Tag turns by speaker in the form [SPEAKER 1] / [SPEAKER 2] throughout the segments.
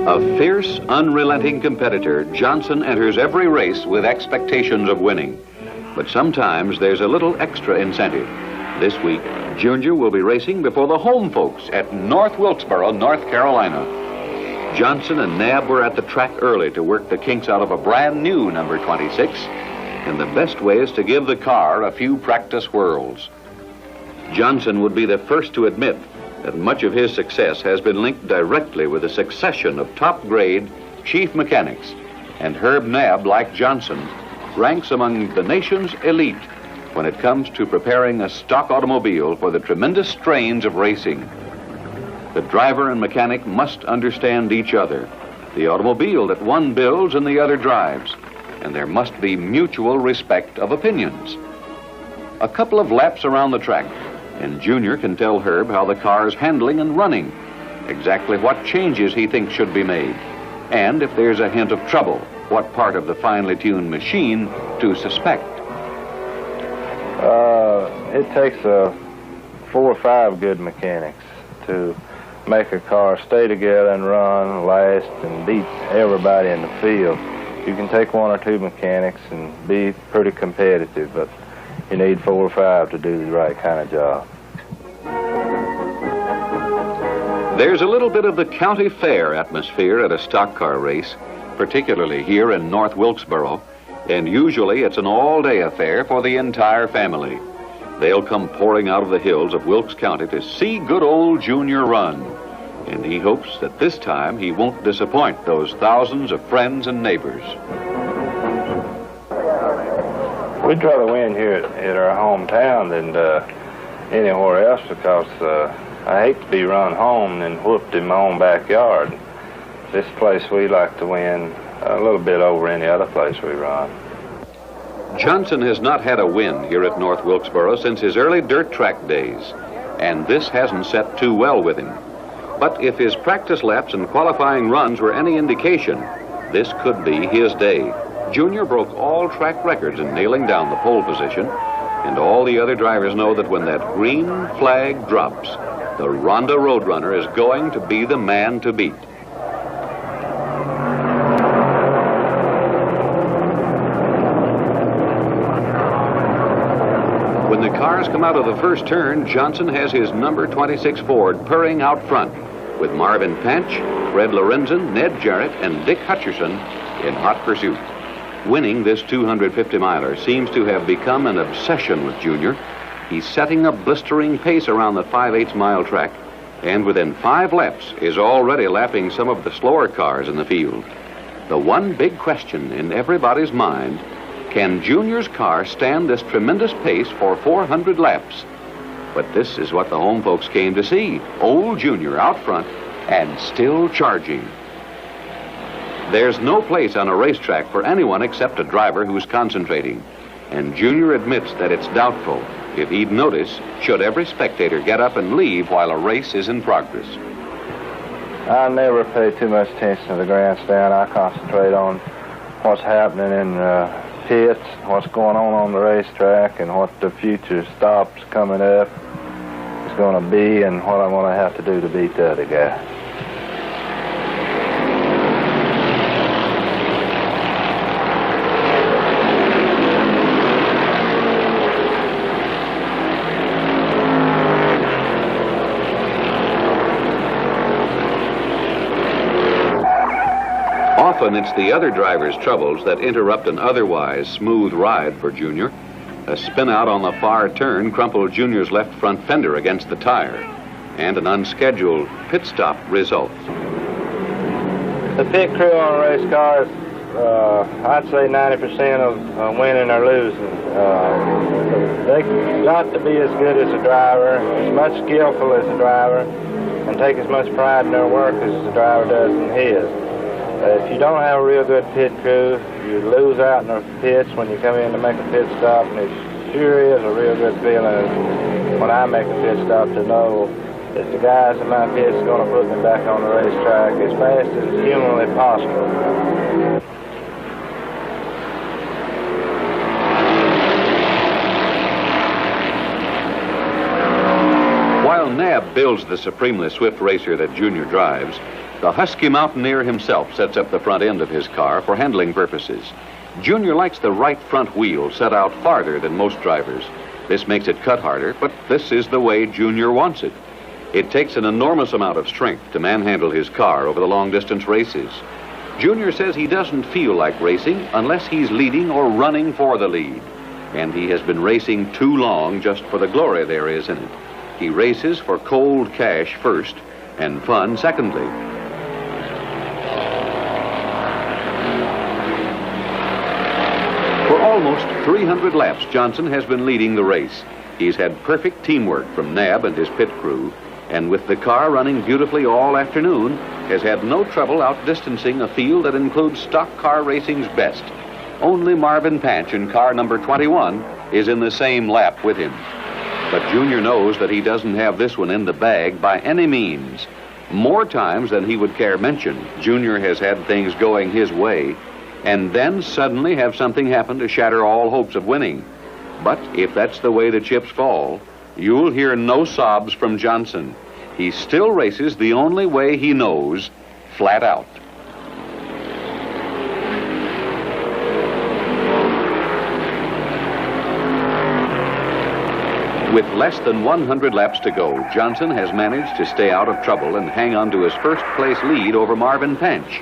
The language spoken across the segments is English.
[SPEAKER 1] A fierce, unrelenting competitor, Johnson enters every race with expectations of winning. But sometimes there's a little extra incentive. This week, Junior will be racing before the home folks at North Wilkesboro, North Carolina. Johnson and Nab were at the track early to work the kinks out of a brand new number 26, and the best way is to give the car a few practice whirls. Johnson would be the first to admit that much of his success has been linked directly with a succession of top-grade chief mechanics, and Herb Nab, like Johnson, ranks among the nation's elite when it comes to preparing a stock automobile for the tremendous strains of racing. The driver and mechanic must understand each other, the automobile that one builds and the other drives, and there must be mutual respect of opinions. A couple of laps around the track, and Junior can tell Herb how the car's handling and running, exactly what changes he thinks should be made, and if there's a hint of trouble, what part of the finely tuned machine to suspect.
[SPEAKER 2] It takes 4 or 5 good mechanics to make a car stay together and run, last, and beat everybody in the field. You can take 1 or 2 mechanics and be pretty competitive, but you need 4 or 5 to do the right kind of job.
[SPEAKER 1] There's a little bit of the county fair atmosphere at a stock car race, particularly here in North Wilkesboro, and usually it's an all-day affair for the entire family. They'll come pouring out of the hills of Wilkes County to see good old Junior run, and he hopes that this time he won't disappoint those thousands of friends and neighbors.
[SPEAKER 2] We'd rather win here at our hometown than anywhere else, because I hate to be run home and whooped in my own backyard. This place we like to win a little bit over any other place we run.
[SPEAKER 1] Johnson has not had a win here at North Wilkesboro since his early dirt track days, and this hasn't set too well with him. But if his practice laps and qualifying runs were any indication, this could be his day. Junior broke all track records in nailing down the pole position, and all the other drivers know that when that green flag drops, the Ronda Roadrunner is going to be the man to beat. When the cars come out of the first turn, Johnson has his number 26 Ford purring out front, with Marvin Panch, Fred Lorenzen, Ned Jarrett, and Dick Hutcherson in hot pursuit. Winning this 250-miler seems to have become an obsession with Junior. He's setting a blistering pace around the 5/8-mile track, and within 5 laps is already lapping some of the slower cars in the field. The one big question in everybody's mind: can Junior's car stand this tremendous pace for 400 laps? But this is what the home folks came to see. Old Junior out front and still charging. There's no place on a racetrack for anyone except a driver who's concentrating, and Junior admits that it's doubtful if he'd notice should every spectator get up and leave while a race is in progress.
[SPEAKER 2] I never pay too much attention to the grandstand. I concentrate on what's happening in pits, what's going on the racetrack, and what the future stops coming up is going to be, and what I'm going to have to do to beat the other guy.
[SPEAKER 1] Often it's the other driver's troubles that interrupt an otherwise smooth ride for Junior. A spin out on the far turn crumpled Junior's left front fender against the tire, and an unscheduled pit stop results.
[SPEAKER 2] The pit crew on a race car is, I'd say 90% of winning or losing. They got to be as good as a driver, as much skillful as a driver, and take as much pride in their work as the driver does in his. If you don't have a real good pit crew, you lose out in the pits when you come in to make a pit stop, and it sure is a real good feeling when I make a pit stop to know that the guys in my pit's going to put me back on the racetrack as fast as humanly possible.
[SPEAKER 1] While Nab builds the supremely swift racer that Junior drives, The husky mountaineer himself sets up the front end of his car for handling purposes. Junior likes the right front wheel set out farther than most drivers. This makes it cut harder, but this is the way Junior wants it. It takes an enormous amount of strength to manhandle his car over the long-distance races. Junior says he doesn't feel like racing unless he's leading or running for the lead. And he has been racing too long just for the glory there is in it. He races for cold cash first and fun secondly. For almost 300 laps, Johnson has been leading the race. He's had perfect teamwork from Nab and his pit crew, and with the car running beautifully all afternoon, has had no trouble outdistancing a field that includes stock car racing's best. Only Marvin Panch in car number 21 is in the same lap with him. But Junior knows that he doesn't have this one in the bag by any means. More times than he would care mention, Junior has had things going his way, and then suddenly have something happen to shatter all hopes of winning. But if that's the way the chips fall, you'll hear no sobs from Johnson. He still races the only way he knows, flat out. With less than 100 laps to go, Johnson has managed to stay out of trouble and hang on to his first-place lead over Marvin Panch.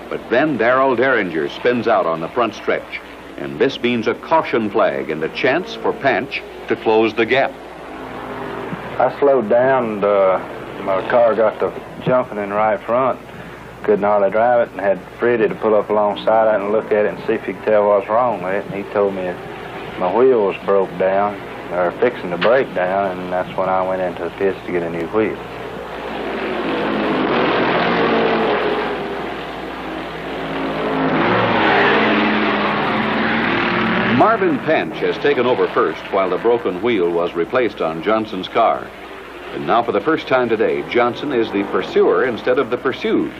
[SPEAKER 1] But then Darrell Derringer spins out on the front stretch, and this means a caution flag and a chance for Panch to close the gap.
[SPEAKER 2] I slowed down, and my car got to jumping in right front. Couldn't hardly drive it, and had Freddie to pull up alongside it and look at it and see if he could tell what was wrong with it. And he told me my wheel was broke down, or fixing to break down, and that's when I went into the pits to get a new wheel.
[SPEAKER 1] Marvin Panch has taken over first while the broken wheel was replaced on Johnson's car. And now for the first time today, Johnson is the pursuer instead of the pursued.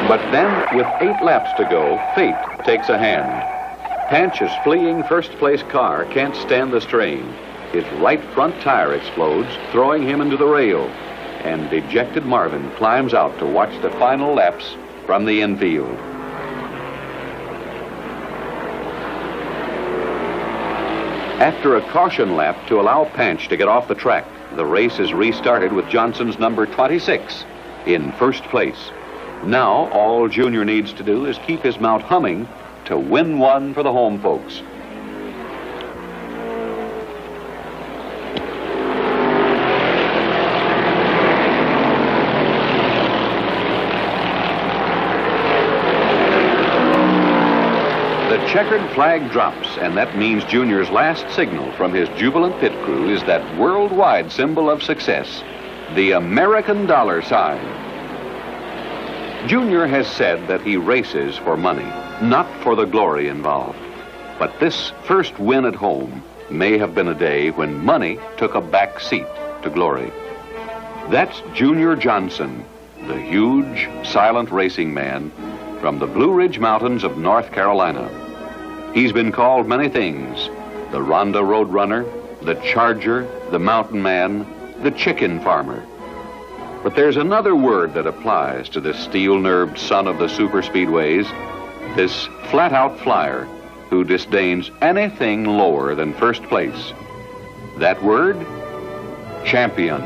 [SPEAKER 1] But then, with 8 laps to go, fate takes a hand. Panch's fleeing first-place car can't stand the strain. His right front tire explodes, throwing him into the rail, and dejected Marvin climbs out to watch the final laps from the infield. After a caution lap to allow Panch to get off the track, the race is restarted with Johnson's number 26 in first place. Now, all Junior needs to do is keep his mount humming to win one for the home folks. The checkered flag drops, and that means Junior's last signal from his jubilant pit crew is that worldwide symbol of success, the American dollar sign. Junior has said that he races for money, not for the glory involved. But this first win at home may have been a day when money took a back seat to glory. That's Junior Johnson, the huge, silent racing man from the Blue Ridge Mountains of North Carolina. He's been called many things: the Ronda Roadrunner, the Charger, the Mountain Man, the Chicken Farmer. But there's another word that applies to this steel-nerved son of the super speedways, this flat-out flyer who disdains anything lower than first place. That word? Champion.